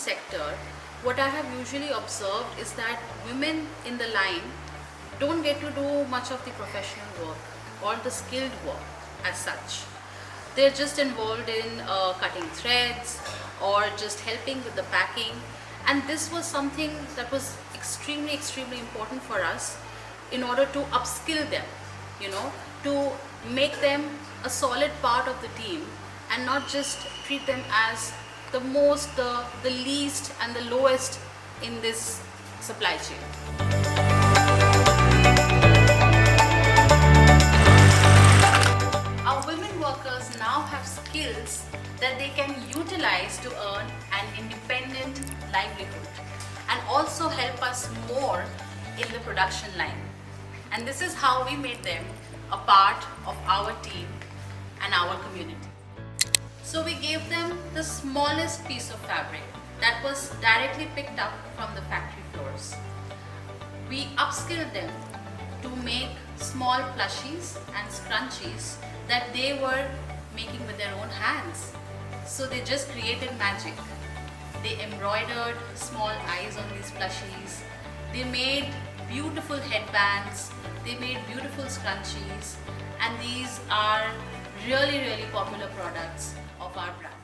sector, what I have usually observed is that women in the line don't get to do much of the professional work or the skilled work as such. They're just involved in cutting threads or just helping with the packing, and this was something that was extremely important for us in order to upskill them, to make them a solid part of the team and not just treat them as the least and the lowest in this supply chain. Our women workers now have skills that they can utilize to earn an independent livelihood and also help us more in the production line. And this is how we made them a part of our team and our community. So we gave them the smallest piece of fabric that was directly picked up from the factory floors. We upskilled them to make small plushies and scrunchies that they were making with their own hands. So they just created magic. They embroidered small eyes on these plushies. They made beautiful headbands. They made beautiful scrunchies. And these are really popular products of our brand.